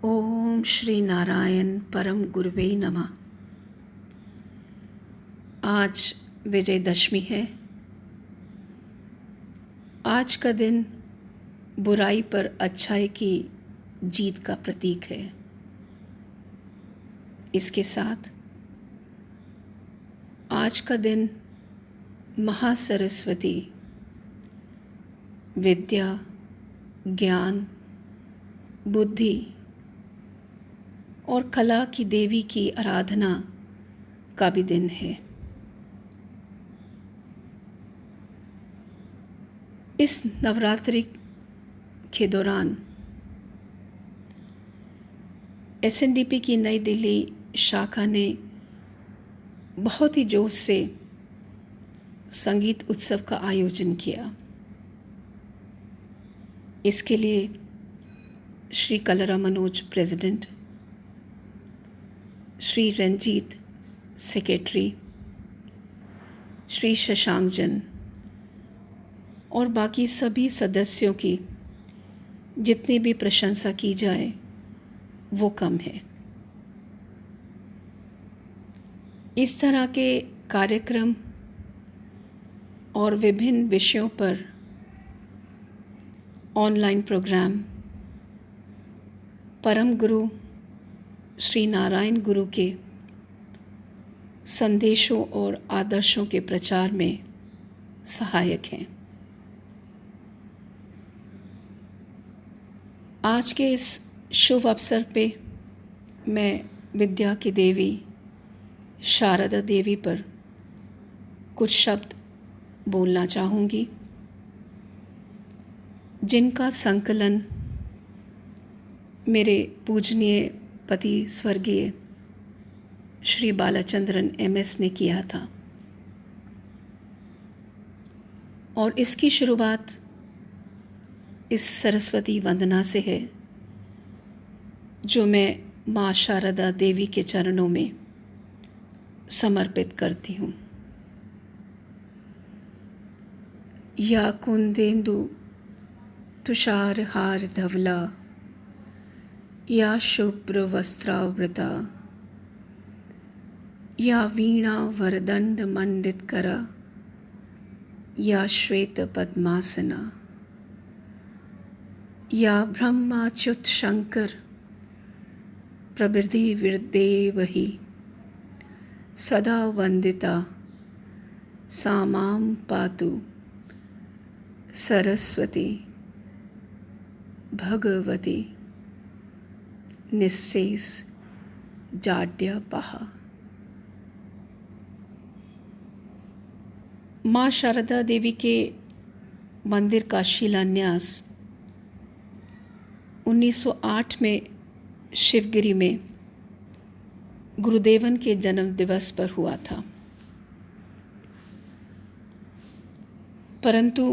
ओम श्री नारायण परम गुरुवे नमः। आज विजयदशमी है। आज का दिन बुराई पर अच्छाई की जीत का प्रतीक है। इसके साथ आज का दिन महासरस्वती विद्या, ज्ञान, बुद्धि और कला की देवी की आराधना का भी दिन है। इस नवरात्रि के दौरान एसएनडीपी की नई दिल्ली शाखा ने बहुत ही जोश से संगीत उत्सव का आयोजन किया। इसके लिए श्री कलरा मनोज प्रेसिडेंट, श्री रंजीत सेक्रेटरी, श्री शशांक जन और बाकी सभी सदस्यों की जितनी भी प्रशंसा की जाए वो कम है। इस तरह के कार्यक्रम और विभिन्न विषयों पर ऑनलाइन प्रोग्राम परम गुरु श्री नारायण गुरु के संदेशों और आदर्शों के प्रचार में सहायक हैं। आज के इस शुभ अवसर पे मैं विद्या की देवी शारदा देवी पर कुछ शब्द बोलना चाहूँगी, जिनका संकलन मेरे पूजनीय पति स्वर्गीय श्री बालाचंद्रन एमएस ने किया था। और इसकी शुरुआत इस सरस्वती वंदना से है, जो मैं माँ शारदा देवी के चरणों में समर्पित करती हूँ। या कुंदेन्दु तुषार हार धवला, या शुभ्र वस्त्रावृता, या वीणा वरदंड मंडित करा, या श्वेत पद्मासना, या ब्रह्माच्युत शंकर प्रबृद्धि विदेवहि, सदा वंदिता सा मां पातु सरस्वती भगवती निस्सेस जाड्यापहा। माँ शारदा देवी के मंदिर का शिलान्यास 1908 में शिवगिरी में गुरुदेवन के जन्म दिवस पर हुआ था, परंतु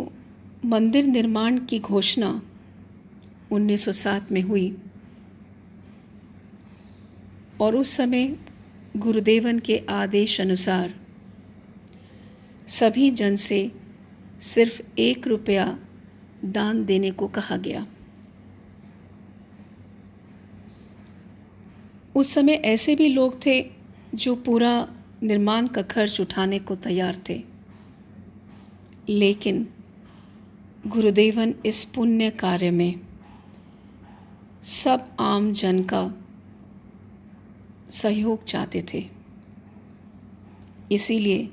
मंदिर निर्माण की घोषणा 1907 में हुई और उस समय गुरुदेवन के आदेश अनुसार सभी जन से सिर्फ 1 रुपया दान देने को कहा गया। उस समय ऐसे भी लोग थे जो पूरा निर्माण का खर्च उठाने को तैयार थे, लेकिन गुरुदेवन इस पुण्य कार्य में सब आम जन का सहयोग चाहते थे। इसीलिए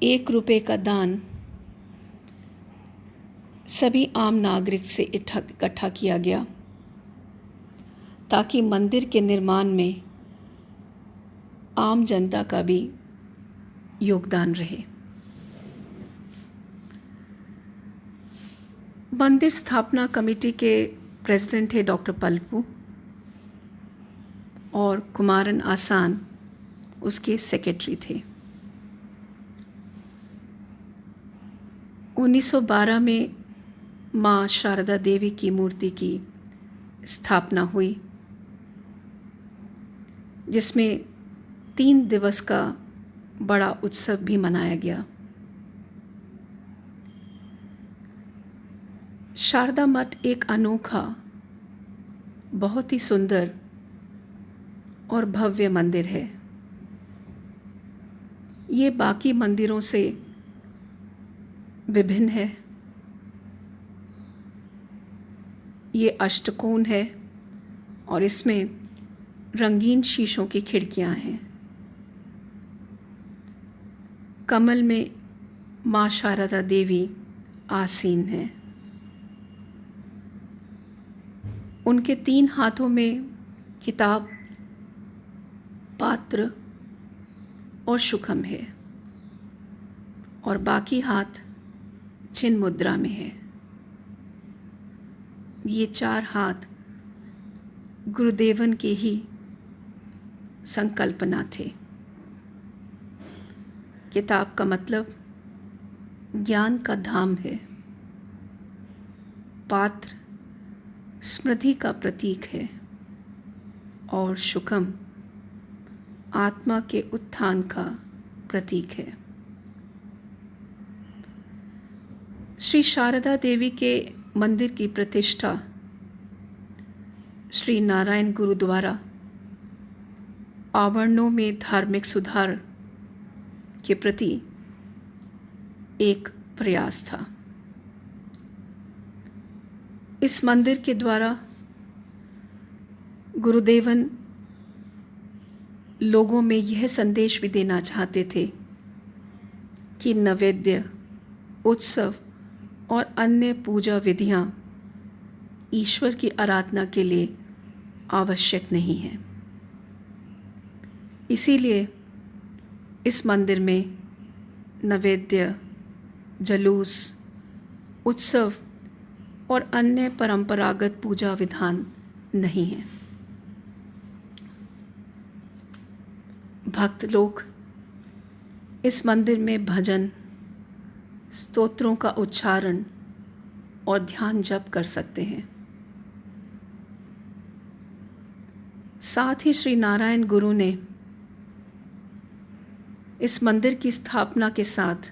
1 रुपये का दान सभी आम नागरिक से इकट्ठा किया गया, ताकि मंदिर के निर्माण में आम जनता का भी योगदान रहे। मंदिर स्थापना कमेटी के प्रेसिडेंट थे डॉक्टर पल्पू और कुमारन आसान उसके सेक्रेटरी थे। 1912 में माँ शारदा देवी की मूर्ति की स्थापना हुई, जिसमें 3 दिवस का बड़ा उत्सव भी मनाया गया। शारदा मठ एक अनोखा बहुत ही सुंदर और भव्य मंदिर है। ये बाकी मंदिरों से विभिन्न है। ये अष्टकोण है और इसमें रंगीन शीशों की खिड़कियां हैं। कमल में माँ शारदा देवी आसीन है। उनके 3 हाथों में किताब, पात्र और सुखम है और बाकी हाथ चिन्ह मुद्रा में है। ये 4 हाथ गुरुदेवन के ही संकल्पना थे। किताब का मतलब ज्ञान का धाम है। पात्र स्मृति का प्रतीक है और सुखम आत्मा के उत्थान का प्रतीक है। श्री शारदा देवी के मंदिर की प्रतिष्ठा श्री नारायण गुरु द्वारा आवरणों में धार्मिक सुधार के प्रति एक प्रयास था। इस मंदिर के द्वारा गुरुदेवन लोगों में यह संदेश भी देना चाहते थे कि नैवेद्य, उत्सव और अन्य पूजा विधियां ईश्वर की आराधना के लिए आवश्यक नहीं हैं। इसीलिए इस मंदिर में नैवेद्य, जुलूस, उत्सव और अन्य परंपरागत पूजा विधान नहीं हैं। भक्त लोग इस मंदिर में भजन, स्तोत्रों का उच्चारण और ध्यान जप कर सकते हैं। साथ ही श्री नारायण गुरु ने इस मंदिर की स्थापना के साथ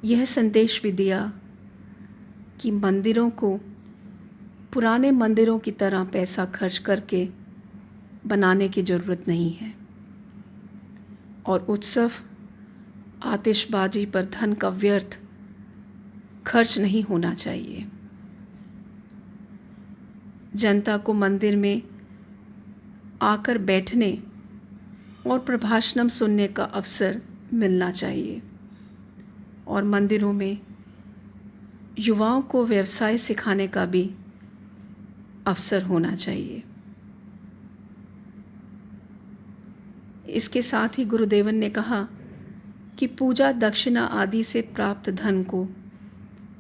यह संदेश भी दिया कि मंदिरों को पुराने मंदिरों की तरह पैसा खर्च करके बनाने की ज़रूरत नहीं है और उत्सव, आतिशबाजी पर धन का व्यर्थ खर्च नहीं होना चाहिए। जनता को मंदिर में आकर बैठने और प्रभाषणम सुनने का अवसर मिलना चाहिए और मंदिरों में युवाओं को व्यवसाय सिखाने का भी अवसर होना चाहिए। इसके साथ ही गुरुदेवन ने कहा कि पूजा, दक्षिणा आदि से प्राप्त धन को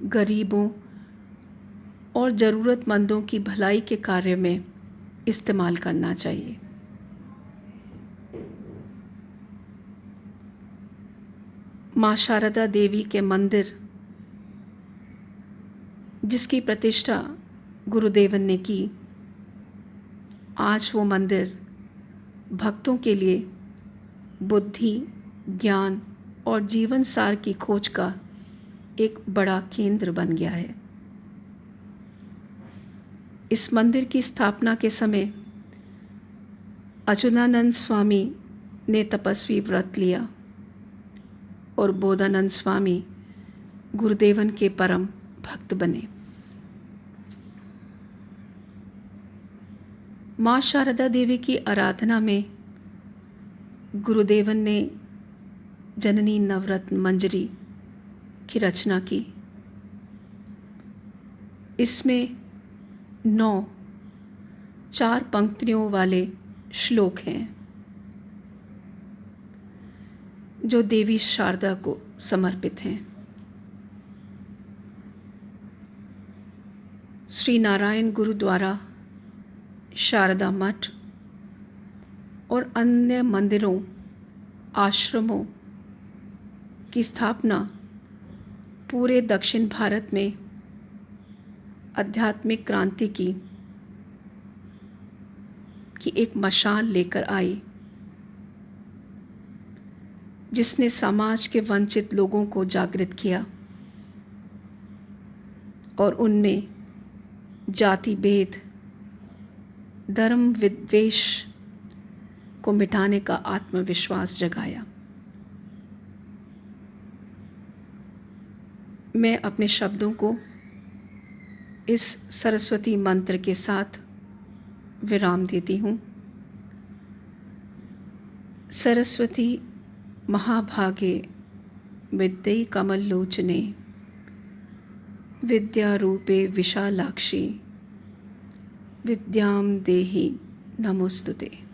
गरीबों और ज़रूरतमंदों की भलाई के कार्य में इस्तेमाल करना चाहिए। माँ शारदा देवी के मंदिर जिसकी प्रतिष्ठा गुरुदेवन ने की, आज वो मंदिर भक्तों के लिए बुद्धि, ज्ञान और जीवन सार की खोज का एक बड़ा केंद्र बन गया है। इस मंदिर की स्थापना के समय अच्युतानंद स्वामी ने तपस्वी व्रत लिया और बोधानंद स्वामी गुरुदेवन के परम भक्त बने। माँ शारदा देवी की आराधना में गुरुदेवन ने जननी नवरत्न मंजरी की रचना की। इसमें 9 4 पंक्तियों वाले श्लोक हैं जो देवी शारदा को समर्पित हैं। श्री नारायण गुरु द्वारा शारदा मठ और अन्य मंदिरों, आश्रमों की स्थापना पूरे दक्षिण भारत में आध्यात्मिक क्रांति की एक मशाल लेकर आई, जिसने समाज के वंचित लोगों को जागृत किया और उनमें जाति भेद, धर्म विद्वेष को मिटाने का आत्मविश्वास जगाया। मैं अपने शब्दों को इस सरस्वती मंत्र के साथ विराम देती हूँ। सरस्वती महाभागे विद्ये कमललोचने विद्यारूपे विशालाक्षी विद्यां देहि नमोस्तुते।